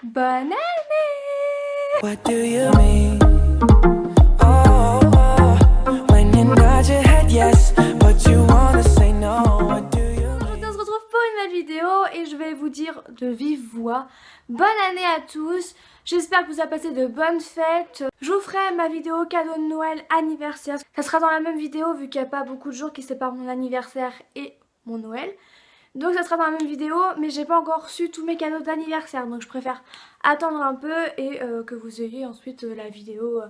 Bonne année! What do you mean? Oh, when you nod your head yes, but you wanna say no. What do you mean? Aujourd'hui on se retrouve pour une nouvelle vidéo et je vais vous dire de vive voix bonne année à tous. J'espère que vous avez passé de bonnes fêtes. Je vous ferai ma vidéo cadeau de Noël anniversaire. Ça sera dans la même vidéo vu qu'il n'y a pas beaucoup de jours qui séparent mon anniversaire et mon Noël. Donc ça sera dans la même vidéo, mais j'ai pas encore reçu tous mes cadeaux d'anniversaire, donc je préfère attendre un peu et que vous ayez ensuite la vidéo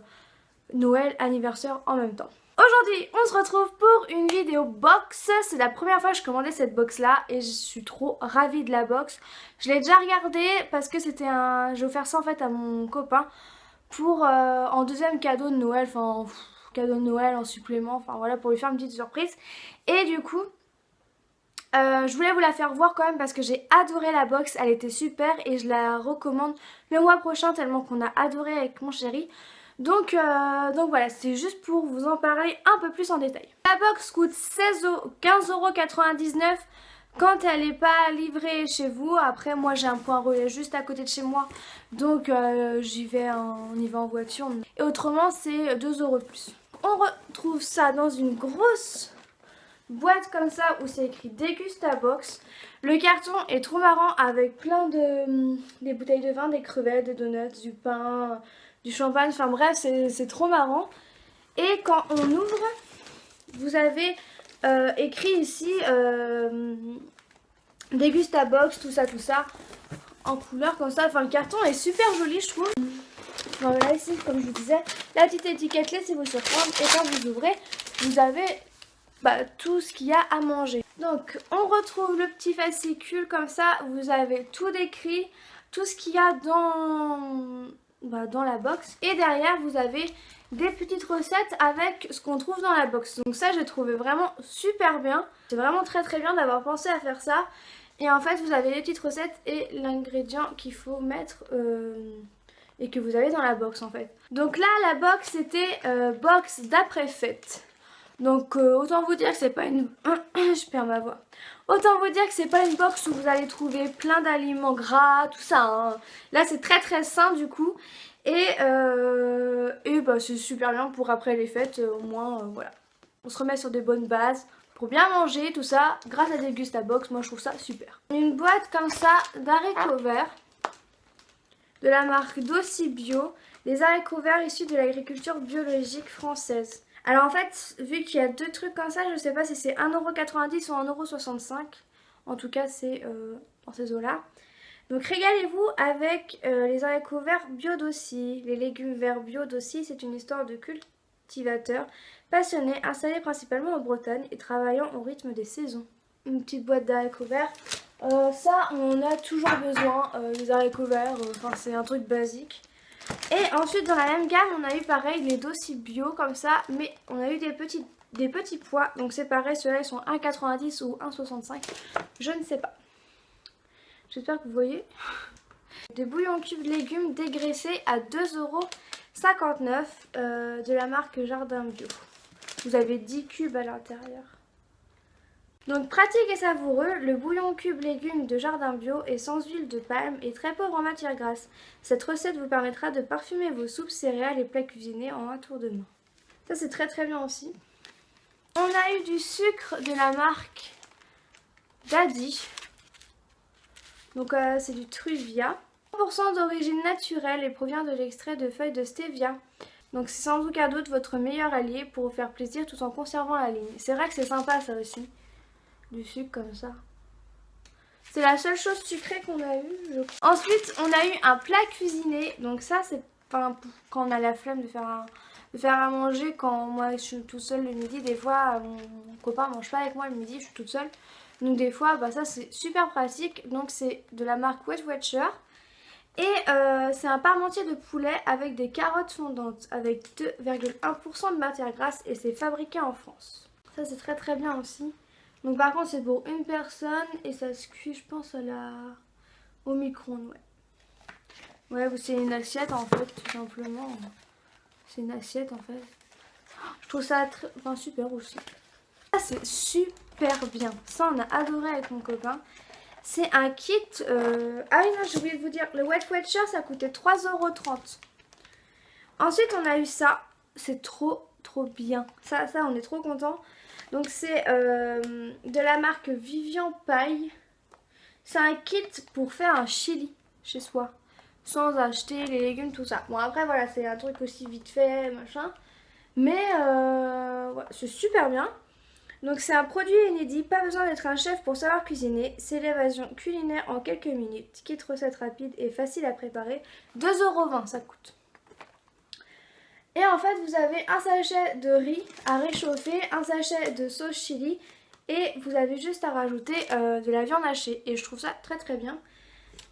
Noël anniversaire en même temps. Aujourd'hui on se retrouve pour une vidéo box. C'est la première fois que je commandais cette box là et je suis trop ravie de la box. Je l'ai déjà regardée parce que c'était un... J'ai offert ça en fait à mon copain pour en deuxième cadeau de Noël, enfin cadeau de Noël en supplément, enfin voilà, pour lui faire une petite surprise. Et du coup je voulais vous la faire voir quand même parce que j'ai adoré la box, elle était super et je la recommande le mois prochain tellement qu'on a adoré avec mon chéri. Donc voilà, c'est juste pour vous en parler un peu plus en détail. La box coûte 15,99€ quand elle n'est pas livrée chez vous. Après moi j'ai un point relais juste à côté de chez moi, donc on y va en voiture. Et autrement c'est 2€ de plus. On retrouve ça dans une grosse boîte comme ça où c'est écrit Dégustabox. Le carton est trop marrant avec plein de des bouteilles de vin, des crevettes, des donuts, du pain, du champagne, enfin bref c'est trop marrant. Et quand on ouvre, vous avez écrit ici Dégustabox, tout ça en couleur comme ça. Enfin le carton est super joli je trouve. Voilà ici comme je vous disais, la petite étiquette laissez-vous surprendre et quand vous ouvrez vous avez tout ce qu'il y a à manger. Donc on retrouve le petit fascicule comme ça, vous avez tout décrit, tout ce qu'il y a dans la box. Et derrière vous avez des petites recettes avec ce qu'on trouve dans la box. Donc ça j'ai trouvé vraiment super bien. C'est vraiment très bien d'avoir pensé à faire ça. Et en fait vous avez les petites recettes et l'ingrédient qu'il faut mettre et que vous avez dans la box en fait. Donc là la box c'était box d'après fête. Donc autant vous dire que c'est pas une... je perds ma voix. Autant vous dire que c'est pas une box où vous allez trouver plein d'aliments gras, tout ça. Hein. Là c'est très sain du coup. Et c'est super bien pour après les fêtes. Au moins voilà. On se remet sur des bonnes bases pour bien manger tout ça grâce à Dégustabox. Moi je trouve ça super. Une boîte comme ça d'haricots verts de la marque Dossi Bio. Les haricots verts issus de l'agriculture biologique française. Alors en fait, vu qu'il y a deux trucs comme ça, je sais pas si c'est 1,90€ ou 1,65€. En tout cas, c'est dans ces eaux-là. Donc régalez-vous avec les haricots verts bio d'Aussi. Les légumes verts bio d'Aussi, c'est une histoire de cultivateurs passionnés, installés principalement en Bretagne et travaillant au rythme des saisons. Une petite boîte d'haricots verts. Ça, on en a toujours besoin, les haricots verts, enfin c'est un truc basique. Et ensuite dans la même gamme on a eu pareil les Dossi bio comme ça, mais on a eu des petits pois, donc c'est pareil, ceux-là ils sont 1,90€ ou 1,65€, je ne sais pas. J'espère que vous voyez. Des bouillons cubes légumes dégraissés à 2,59€ de la marque Jardin Bio. Vous avez 10 cubes à l'intérieur. Donc pratique et savoureux, le bouillon cube légumes de Jardin Bio est sans huile de palme et très pauvre en matière grasse. Cette recette vous permettra de parfumer vos soupes, céréales et plats cuisinés en un tour de main. Ça c'est très bien aussi. On a eu du sucre de la marque Daddy. Donc c'est du Truvia. 100% d'origine naturelle et provient de l'extrait de feuilles de stevia. Donc c'est sans aucun doute votre meilleur allié pour vous faire plaisir tout en conservant la ligne. C'est vrai que c'est sympa ça aussi. Du sucre comme ça. C'est la seule chose sucrée qu'on a eu, je crois. Ensuite, on a eu un plat cuisiné. Donc ça, c'est quand on a la flemme de faire à manger. Quand moi, je suis toute seule le midi. Des fois, mon copain mange pas avec moi le midi. Je suis toute seule. Donc des fois, ça, c'est super pratique. Donc c'est de la marque Weight Watcher. Et c'est un parmentier de poulet avec des carottes fondantes. Avec 2,1% de matière grasse. Et c'est fabriqué en France. Ça, c'est très bien aussi. Donc par contre c'est pour une personne et ça se cuit je pense au micro-ondes. Ouais, c'est une assiette en fait tout simplement. C'est une assiette en fait. Je trouve ça super aussi. Ça c'est super bien. Ça on a adoré avec mon copain. C'est un kit... Ah oui, non, j'ai oublié de vous dire. Le Wet Watcher, ça coûtait 3,30 €. Ensuite, on a eu ça. C'est trop bien. Ça, on est trop content. Donc, c'est de la marque Vivian Paille. C'est un kit pour faire un chili chez soi. Sans acheter les légumes, tout ça. Bon, après, voilà, c'est un truc aussi vite fait, machin. Mais, ouais, c'est super bien. Donc c'est un produit inédit, pas besoin d'être un chef pour savoir cuisiner. C'est l'évasion culinaire en quelques minutes. Kit recette rapide et facile à préparer. 2,20 € ça coûte. Et en fait vous avez un sachet de riz à réchauffer, un sachet de sauce chili et vous avez juste à rajouter de la viande hachée. Et je trouve ça très bien.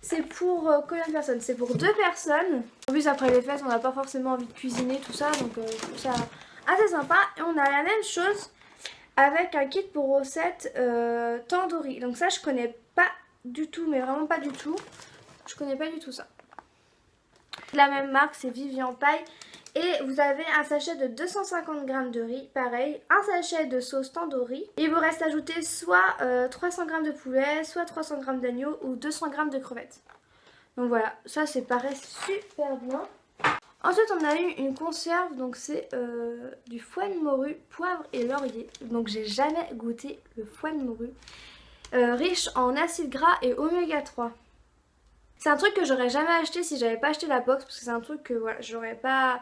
C'est pour combien de personnes? C'est pour 2 personnes. En plus après les fêtes on n'a pas forcément envie de cuisiner tout ça. Donc je trouve ça assez sympa. Et on a la même chose avec un kit pour recettes tandoori. Donc ça je connais pas du tout, mais vraiment pas du tout. Je connais pas du tout ça. La même marque, c'est Vivian Paille. Et vous avez un sachet de 250 g de riz, pareil. Un sachet de sauce tandoori. Il vous reste à ajouter soit 300 g de poulet, soit 300 g d'agneau ou 200 g de crevettes. Donc voilà, ça c'est pareil, super bien. Ensuite on a eu une conserve, donc c'est du foie de morue, poivre et laurier. Donc j'ai jamais goûté le foie de morue. Riche en acides gras et oméga 3. C'est un truc que j'aurais jamais acheté si j'avais pas acheté la box. Parce que c'est un truc que voilà, j'aurais pas...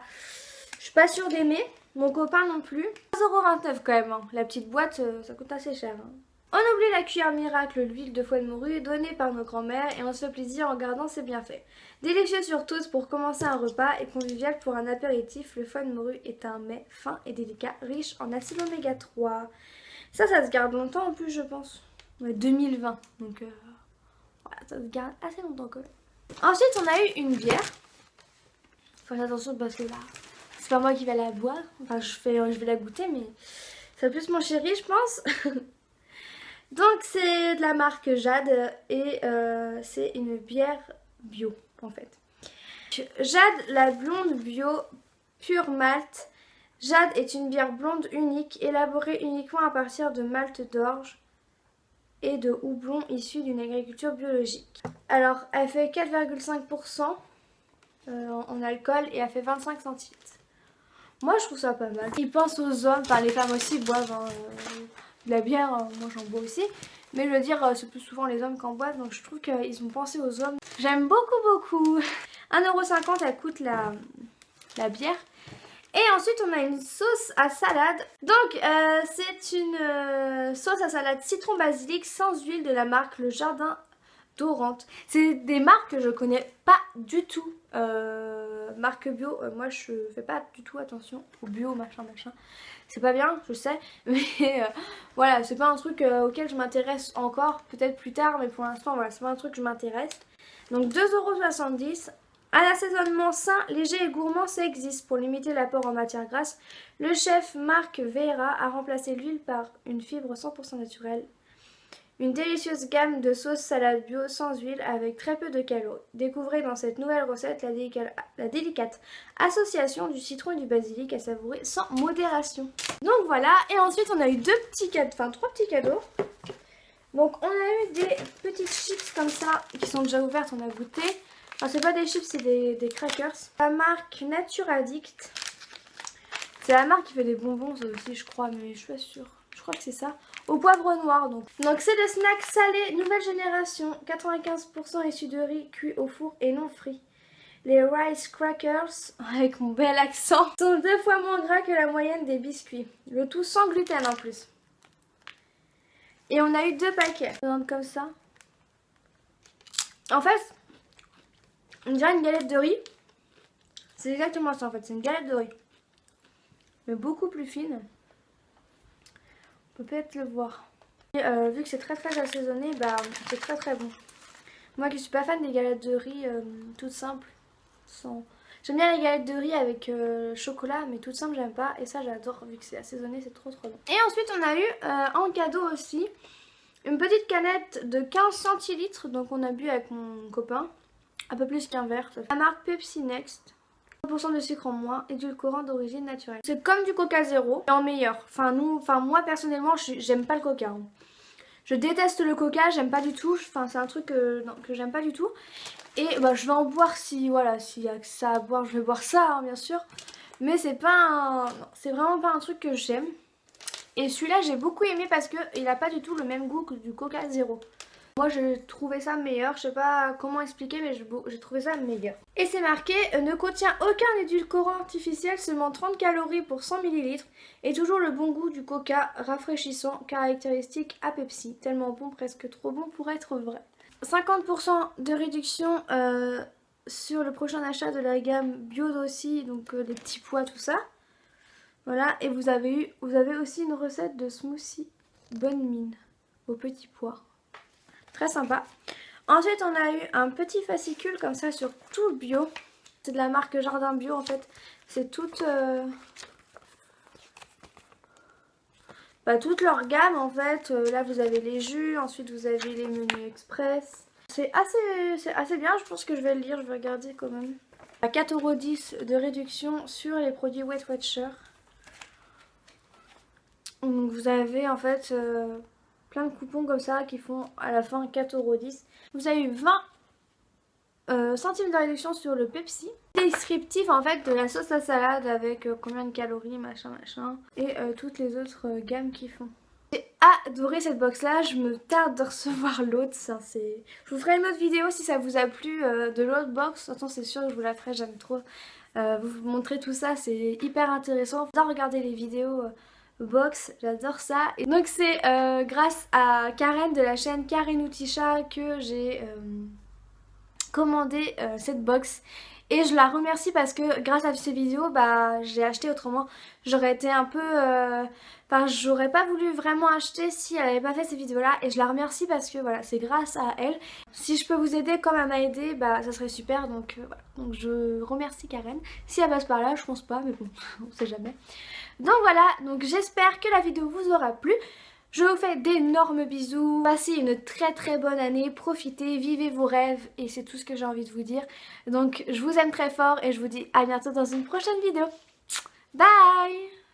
Je suis pas sûre d'aimer. Mon copain non plus. 3,29 € quand même. Hein. La petite boîte, ça coûte assez cher. Hein. On oublie la cuillère miracle, l'huile de foie de morue donnée par nos grands-mères et on se fait plaisir en gardant ses bienfaits. Délicieux sur toast pour commencer un repas et convivial pour un apéritif, le foie de morue est un mets fin et délicat, riche en acides oméga 3. Ça se garde longtemps en plus je pense. Ouais, 2020, donc voilà, ça se garde assez longtemps quand même. Ensuite on a eu une bière. Faut faire attention parce que là, c'est pas moi qui vais la boire. Enfin je vais la goûter mais ça va plus mon chéri je pense. Donc c'est de la marque Jade et c'est une bière bio en fait. Jade la blonde bio pure malt. Jade est une bière blonde unique élaborée uniquement à partir de malt d'orge et de houblon issus d'une agriculture biologique. Alors elle fait 4,5% en alcool et elle fait 25 centilitres. Moi je trouve ça pas mal. Ils pensent aux hommes, enfin les femmes aussi boivent hein, de la bière, moi j'en bois aussi. Mais je veux dire c'est plus souvent les hommes qui en boivent donc je trouve qu'ils ont pensé aux hommes. J'aime beaucoup. 1,50 € elle coûte la bière. Et ensuite on a une sauce à salade. Donc c'est une sauce à salade citron basilic sans huile de la marque Le Jardin d'Orante. C'est des marques que je connais pas du tout. Marque bio, moi je fais pas du tout attention au bio machin. C'est pas bien, je sais, mais voilà, c'est pas un truc auquel je m'intéresse encore, peut-être plus tard, mais pour l'instant voilà, c'est pas un truc que je m'intéresse. Donc 2,70 €. Un assaisonnement sain, léger et gourmand, ça existe. Pour limiter l'apport en matière grasse, le chef Marc Vieira a remplacé l'huile par une fibre 100% naturelle. Une délicieuse gamme de sauces salades bio sans huile avec très peu de calories. Découvrez dans cette nouvelle recette la délicate association du citron et du basilic à savourer sans modération. Donc voilà, et ensuite on a eu 3 petits cadeaux. Donc on a eu des petites chips comme ça qui sont déjà ouvertes, on a goûté. Enfin c'est pas des chips, c'est des crackers. La marque Nature Addict. C'est la marque qui fait des bonbons ça aussi je crois, mais je suis pas sûre. Je crois que c'est ça. Au poivre noir donc. Donc c'est des snacks salés nouvelle génération. 95% issus de riz cuit au four et non frit. Les Rice Crackers, avec mon bel accent, sont 2 fois moins gras que la moyenne des biscuits. Le tout sans gluten en plus. Et on a eu 2 paquets. Comme ça. En fait, on dirait une galette de riz. C'est exactement ça en fait. C'est une galette de riz. Mais beaucoup plus fine. On peut peut-être le voir. Et, vu que c'est très assaisonné, bah c'est très bon. Moi qui suis pas fan des galettes de riz toutes simples. J'aime bien les galettes de riz avec chocolat, mais toutes simples j'aime pas. Et ça j'adore, vu que c'est assaisonné, c'est trop bon. Et ensuite on a eu en cadeau aussi une petite canette de 15 centilitres. Donc on a bu avec mon copain. Un peu plus qu'un verre. La marque Pepsi Next. 100% de sucre en moins, édulcorant d'origine naturelle. C'est comme du Coca zéro, mais en meilleur. Enfin moi personnellement j'aime pas le Coca. Hein. Je déteste le coca, j'aime pas du tout. Enfin, c'est un truc non, que j'aime pas du tout. Et bah, je vais en boire si, voilà, s'il y a que ça à boire, je vais boire ça, hein, bien sûr. Mais c'est pas un... Non, c'est vraiment pas un truc que j'aime. Et celui-là, j'ai beaucoup aimé parce qu'il a pas du tout le même goût que du Coca Zéro. Moi, j'ai trouvé ça meilleur. Je sais pas comment expliquer, mais j'ai trouvé ça meilleur. Et c'est marqué ne contient aucun édulcorant artificiel, seulement 30 calories pour 100 ml. Et toujours le bon goût du coca, rafraîchissant, caractéristique à Pepsi. Tellement bon, presque trop bon pour être vrai. 50% de réduction sur le prochain achat de la gamme bio aussi, donc les petits pois, tout ça. Voilà, et vous avez aussi une recette de smoothie bonne mine aux petits pois. Très sympa. Ensuite, on a eu un petit fascicule comme ça sur tout le bio. C'est de la marque Jardin Bio en fait. C'est toute leur gamme en fait. Là, vous avez les jus, ensuite vous avez les menus express. C'est assez bien, je pense que je vais le lire, je vais regarder quand même. À 4,10 € de réduction sur les produits Weight Watcher. Donc vous avez en fait plein de coupons comme ça qui font à la fin 4,10 €. Vous avez eu 20 centimes de réduction sur le Pepsi. Descriptif en fait de la sauce à salade avec combien de calories, machin. Et toutes les autres gammes qui font. J'ai adoré cette box là, je me tarde de recevoir l'autre. Je vous ferai une autre vidéo si ça vous a plu de l'autre box. Attends, c'est sûr que je vous la ferai, j'aime trop vous montrer tout ça, c'est hyper intéressant. J'adore regarder les vidéos box, j'adore ça. Et donc c'est grâce à Karen de la chaîne Karen Outisha que j'ai commandé cette box. Et je la remercie parce que grâce à ces vidéos, bah j'ai acheté, autrement j'aurais été un peu... Enfin, j'aurais pas voulu vraiment acheter si elle avait pas fait ces vidéos là. Et je la remercie parce que voilà, c'est grâce à elle. Si je peux vous aider comme elle m'a aidé, bah ça serait super. Donc voilà, donc je remercie Karen. Si elle passe par là, je pense pas, mais bon, on sait jamais. Donc voilà, donc j'espère que la vidéo vous aura plu. Je vous fais d'énormes bisous, passez une très bonne année, profitez, vivez vos rêves et c'est tout ce que j'ai envie de vous dire. Donc je vous aime très fort et je vous dis à bientôt dans une prochaine vidéo. Bye!